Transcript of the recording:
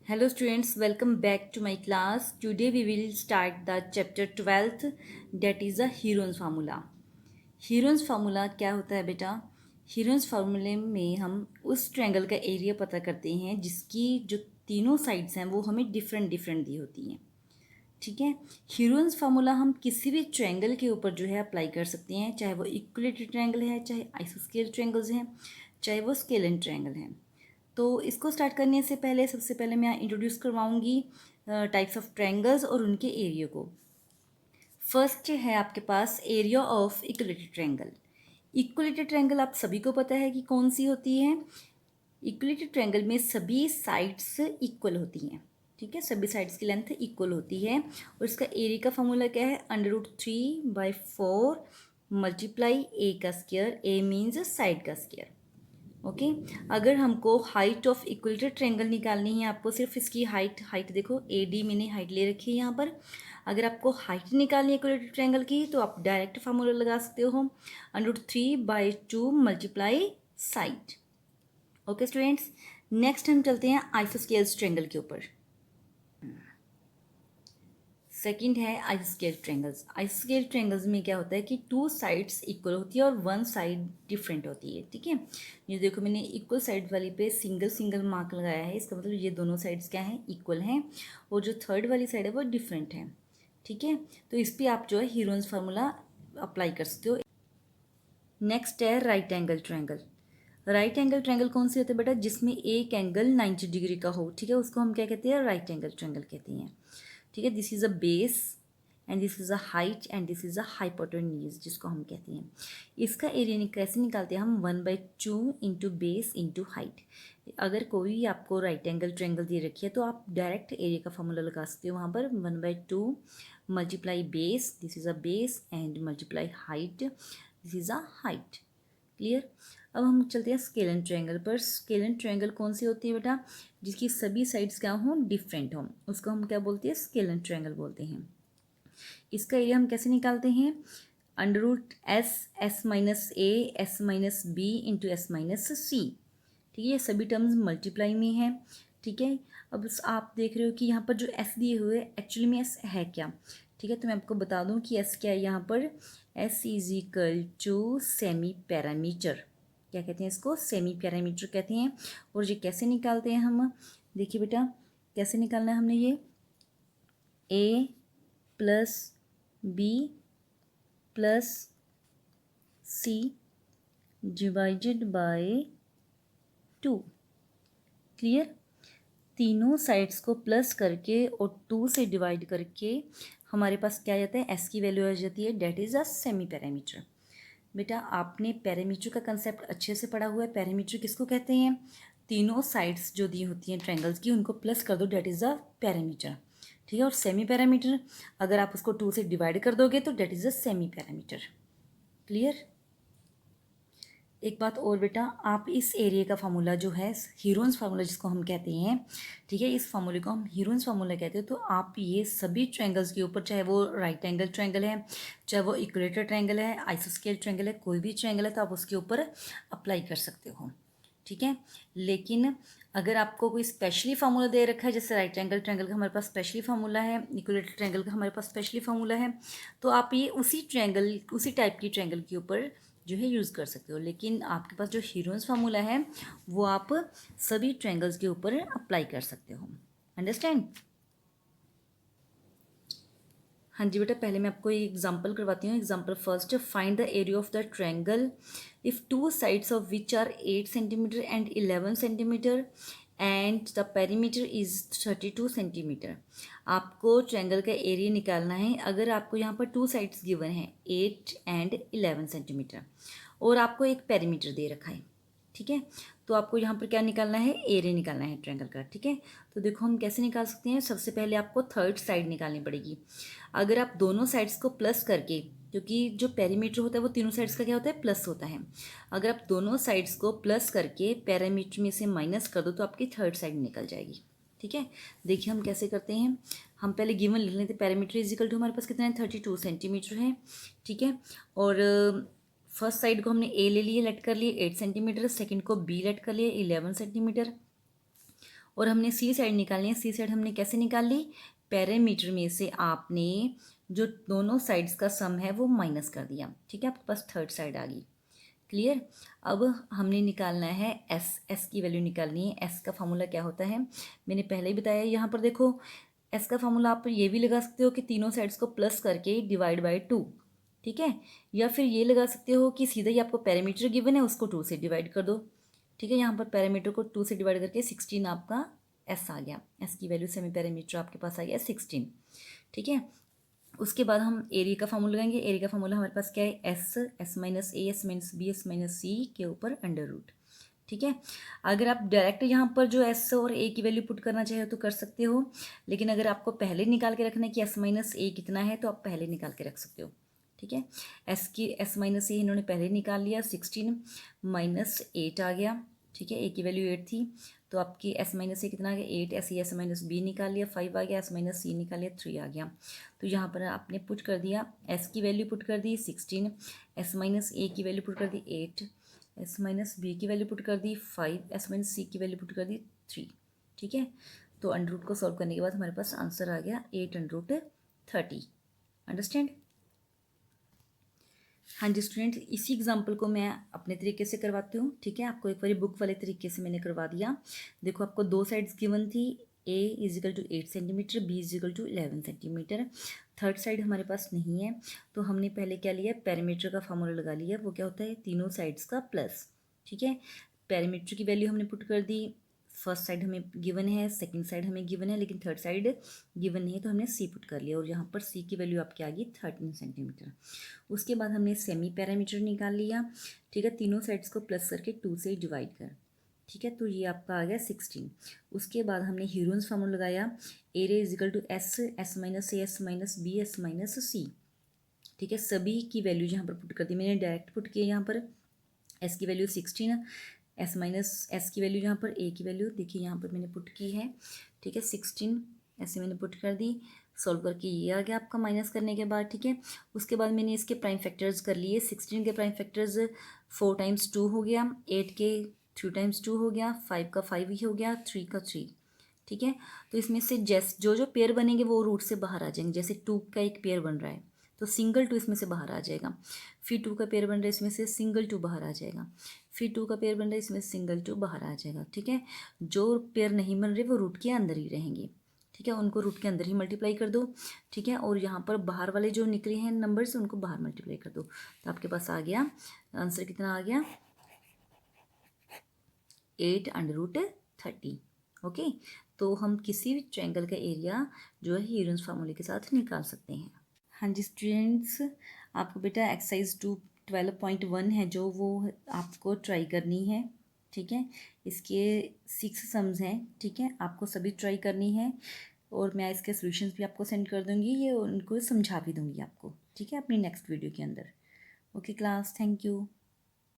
Hello students, welcome back to my class. Today we will start the chapter 12th, that is the Heron's formula. Heron's formula क्या होता है बेटा? Heron's formula में हम उस triangle का एरिया पता करते हैं जिसकी जो तीनों साइड्स हैं वो हमें डिफरेंट डिफरेंट दी होती हैं। ठीक है। हीरोन्स फार्मूला हम किसी भी ट्रायंगल के ऊपर जो है अप्लाई कर सकते हैं, चाहे वो इक्विलेटरल ट्रायंगल है, चाहे आइसोस्केल ट्रायंगल्स हैं, चाहे वो स्केलन ट्रायंगल हैं। तो इसको स्टार्ट करने से पहले सबसे पहले मैं इंट्रोड्यूस करवाऊंगी टाइप्स ऑफ ट्रायंगल्स और उनके एरिया को। फर्स्ट है आपके पास area of equilateral triangle. Equilateral triangle आप सभी को पता है कि कौन सी होती है। इक्विलेटरल ट्रायंगल में सभी साइड्स इक्वल होती हैं। ठीक है, सभी साइड्स की लेंथ इक्वल होती है और इसका एरिया का फॉर्मूला क्या है? √3/4 मल्टीप्लाई ए का स्क्वायर। ए मीन्स साइड का स्क्वायर। ओके। अगर हमको हाइट ऑफ इक्विलेटरल ट्रायंगल निकालनी है, आपको सिर्फ इसकी हाइट देखो, ए डी मैंने हाइट ले रखी है यहाँ पर। अगर आपको हाइट निकालनी है इक्विलेटरल ट्रायंगल की तो आप डायरेक्ट फार्मूला लगा सकते हो, √3/2 multiply side. Okay students, next हम चलते हैं आइसोस्केल ट्रायंगल के ऊपर। सेकंड है आइसोस्केल ट्रायंगल्स। आइसोस्केल ट्रायंगल्स में क्या होता है कि टू साइड्स इक्वल होती है और वन साइड डिफरेंट होती है। ठीक है, ये देखो मैंने इक्वल साइड वाली पे सिंगल सिंगल मार्क लगाया है, इसका मतलब ये दोनों साइड्स क्या हैं? इक्वल हैं। और जो थर्ड वाली साइड है वो डिफरेंट है। ठीक है, तो इस पर आप जो है हीरोन्स फार्मूला अप्लाई कर सकते हो। नेक्स्ट है right angle triangle. Right angle triangle कौन सी होती है बेटा? जिसमें एक एंगल 90 डिग्री का हो। ठीक है, उसको हम क्या कहते हैं? राइट एंगल ट्रायंगल कहते हैं। ठीक है, this is a base and this is a height and this is a hypotenuse जिसको हम कहते हैं। इसका एरिया कैसे निकालते हैं हम? 1/2 इंटू बेस इंटू हाइट। अगर कोई आपको राइट एंगल ट्रायंगल दे रखी है तो आप डायरेक्ट एरिया का फॉर्मूला लगा सकते हो वहाँ पर। 1/2 multiply base, this is a base, and multiply height, this is a height. Clear. अब हम चलते हैं स्केलन ट्रायंगल पर। स्केलन ट्रायंगल कौन सी होती है बेटा? जिसकी सभी साइड्स क्या हों? डिफरेंट हों, उसको हम क्या बोलते हैं? स्केलन ट्रायंगल बोलते हैं। इसका एरिया हम कैसे निकालते हैं? √S(S-A, S-B into S-C). ठीक है, ये सभी टर्म्स मल्टीप्लाई में है। ठीक है, अब आप देख रहे हो कि यहाँ पर जो S दिए हुए एक्चुअली में S है क्या? ठीक है, तो मैं आपको बता दूँ कि S क्या है यहाँ पर। S is equal to semi parameter. क्या कहते हैं इसको? सेमी पैरामीटर कहते हैं। और ये कैसे निकालते हैं हम? देखिए बेटा, कैसे निकालना है हमने ये? A plus B plus C divided by 2। Clear. तीनों साइड्स को प्लस करके और 2 से डिवाइड करके हमारे पास क्या आ जाता है? S की वैल्यू आ जाती है, that is a semi parameter. बेटा आपने पैरामीटर का कंसेप्ट अच्छे से पढ़ा हुआ है। पैरामीटर किसको कहते हैं? तीनों साइड्स जो दी होती हैं ट्रायंगल्स की उनको प्लस कर दो, डेट इज़ अ पैरामीटर। ठीक है, और सेमी पैरामीटर अगर आप उसको 2 से डिवाइड कर दोगे तो that is a semi parameter. Clear. एक बात और बेटा, आप इस एरिया का फार्मूला जो है हीरोन्स फार्मूला जिसको हम कहते हैं, ठीक है, इस फार्मूले को हम हीरोन्स फार्मूला कहते हैं। तो आप ये सभी ट्रायंगल्स के ऊपर, चाहे वो राइट एंगल ट्रायंगल है, चाहे वो इक्वेलेटरल ट्रायंगल है, आइसोस्केल ट्रायंगल है, कोई भी ट्रायंगल है तो आप उसके ऊपर अप्लाई कर सकते हो। ठीक है, लेकिन अगर आपको कोई स्पेशली फार्मूला दे रखा है, जैसे राइट एंगल ट्रायंगल का हमारे पास स्पेशली फार्मूला है, इक्विलेटरल ट्रायंगल का हमारे पास स्पेशली फार्मूला है, तो आप ये उसी टाइप की ट्रायंगल के ऊपर जो है यूज़ कर सकते हो। लेकिन आपके पास जो हीरोन्स फार्मूला है वो आप सभी ट्रायंगल्स के ऊपर अप्लाई कर सकते हो। अंडरस्टैंड? हाँ जी बेटा, पहले मैं आपको एक एग्जांपल करवाती हूँ। Example first, find the area of the triangle if two sides of which are 8 centimetre and 11 centimetre and the perimeter is 32 centimetre. आपको ट्रायंगल का एरिया निकालना है अगर आपको यहाँ पर टू साइड्स गिवन है 8 एंड 11 सेंटीमीटर और आपको एक पेरीमीटर दे रखा है। ठीक है, तो आपको यहाँ पर क्या निकालना है? एरिया निकालना है ट्रायंगल का। ठीक है, तो देखो हम कैसे निकाल सकते हैं। सबसे पहले आपको थर्ड साइड निकालनी पड़ेगी। अगर आप दोनों साइड्स को प्लस करके, क्योंकि जो पेरीमीटर होता है वो तीनों साइड्स का क्या होता है? प्लस होता है। अगर आप दोनों साइड्स को प्लस करके पेरीमीटर में से माइनस कर दो तो आपकी थर्ड साइड निकल जाएगी। ठीक है, देखिए हम कैसे करते हैं। हम पहले गिवन लिख लेते हैं। पेरीमीटर इज इक्वल टू हमारे पास कितना है? 32 सेंटीमीटर है। ठीक है, और फर्स्ट साइड को हमने ए ले लिए, लेट कर लिए 8 सेंटीमीटर, सेकेंड को बी लेट कर लिए 11 सेंटीमीटर, और हमने सी साइड निकालनी है। सी साइड हमने कैसे निकाल ली, पैरामीटर में से आपने जो दोनों साइड्स का सम है वो माइनस कर दिया, ठीक है, आपके पास थर्ड साइड आ गई। क्लियर। अब हमने निकालना है एस की वैल्यू निकालनी है। एस का फार्मूला क्या होता है, मैंने पहले ही बताया। यहाँ पर देखो एस का फार्मूला आप ये भी लगा सकते हो कि तीनों साइड्स को प्लस करके डिवाइड बाय 2, ठीक है, या फिर ये लगा सकते हो कि सीधा ही आपको पैरामीटर गिवन है उसको 2 से डिवाइड कर दो, ठीक है। यहाँ पर पैरामीटर को 2 से डिवाइड करके 16 आपका एस आ गया। एस की वैल्यू सेमी पैरामीटर आपके पास आ गया 16, ठीक है। उसके बाद हम एरिया का फार्मूला लगाएंगे। एरिया का फार्मूला हमारे पास क्या है, S minus A, S minus B, S minus C के ऊपर अंडर रूट, ठीक है। अगर आप डायरेक्ट यहाँ पर जो एस और ए की वैल्यू पुट करना चाहे तो कर सकते हो, लेकिन अगर आपको पहले निकाल के रखना है कि एस माइनस ए कितना है तो आप पहले निकाल के रख सकते हो, ठीक है। एस माइनस ए इन्होंने पहले निकाल लिया, 16 माइनस 8 आ गया, ठीक है। ए की वैल्यू 8 थी तो आपकी एस माइनस ए कितना आ गया 8, ऐसे एस माइनस बी निकाल लिया 5 आ गया, एस माइनस सी निकाल लिया 3 आ गया। तो यहाँ पर आपने पुट कर दिया, एस की वैल्यू पुट कर दी 16, एस माइनस ए की वैल्यू पुट कर दी 8, एस माइनस बी की वैल्यू पुट कर दी 5, एस माइनस सी की वैल्यू पुट कर दी 3, ठीक है। तो अंडर रूट को सॉल्व करने के बाद हमारे पास आंसर आ गया 8 अंडर रूट 30। अंडरस्टैंड। हाँ जी स्टूडेंट, इसी एग्जाम्पल को मैं अपने तरीके से करवाती हूँ, ठीक है। आपको एक बार बुक वाले तरीके से मैंने करवा दिया। देखो आपको दो साइड्स गिवन थी, A equal to 8 centimetre, B equal to 11 centimetre. Third side हमारे पास नहीं है तो हमने पहले क्या लिया, पैरामीटर का फार्मूला लगा लिया। वो क्या होता है, तीनों साइड्स का प्लस, ठीक है। पैरामीटर की वैल्यू हमने पुट कर दी, फर्स्ट साइड हमें गिवन है, सेकंड साइड हमें गिवन है, लेकिन थर्ड साइड गिवन नहीं है तो हमने सी पुट कर लिया और यहाँ पर सी की वैल्यू आपकी आ गई 13 सेंटीमीटर। उसके बाद हमने सेमी पैरामीटर निकाल लिया, ठीक है, तीनों साइड्स को प्लस करके 2 से डिवाइड कर, ठीक है, तो ये आपका आ गया 16। उसके बाद हमने हीरोन्स फार्मूला लगाया, area equal to S, S minus A, S minus B, S minus C, ठीक है। सभी की वैल्यू यहाँ पर पुट कर दी मैंने, डायरेक्ट पुट किया। यहाँ पर एस की वैल्यू 16, एस माइनस एस की वैल्यू यहाँ पर, ए की वैल्यू देखिए यहाँ पर मैंने पुट की है, ठीक है, 16 ऐसे मैंने पुट कर दी। सॉल्व करके ये आ गया आपका माइनस करने के बाद, ठीक है। उसके बाद मैंने इसके प्राइम फैक्टर्स कर लिए। 16 के प्राइम फैक्टर्स 4 टाइम्स 2 हो गया, 8 के 3 टाइम्स 2 हो गया, 5 का 5 ही हो गया, 3 का 3, ठीक है। तो इसमें से जो जो पेयर बनेंगे वो रूट से बाहर आ जाएंगे। जैसे 2 का एक पेयर बन रहा है तो सिंगल 2 इसमें से बाहर आ जाएगा, फिर 2 का पेयर बन रहा है इसमें से सिंगल 2 बाहर आ जाएगा, फिर 2 का पेयर बन रहा है इसमें सिंगल 2 बाहर आ जाएगा, ठीक है। जो पेयर नहीं बन रहे वो रूट के अंदर ही रहेंगे, ठीक है, उनको रूट के अंदर ही मल्टीप्लाई कर दो, ठीक है। और यहाँ पर बाहर वाले जो निकले हैं नंबर्स उनको बाहर मल्टीप्लाई कर दो, तो आपके पास आ गया आंसर कितना आ गया 8 अंडर रूट 30। ओके, तो हम किसी भी ट्रायंगल का एरिया जो है हीरोन्स फार्मूले के साथ निकाल सकते हैं। हाँ जी स्टूडेंट्स, आपको बेटा एक्सरसाइज 12.1 है जो वो आपको ट्राई करनी है, ठीक है। इसके 6 सम्स हैं, ठीक है, आपको सभी ट्राई करनी है और मैं इसके सॉल्यूशंस भी आपको सेंड कर दूँगी, ये उनको समझा भी दूँगी आपको, ठीक है, अपनी नेक्स्ट वीडियो के अंदर। Okay class, thank you.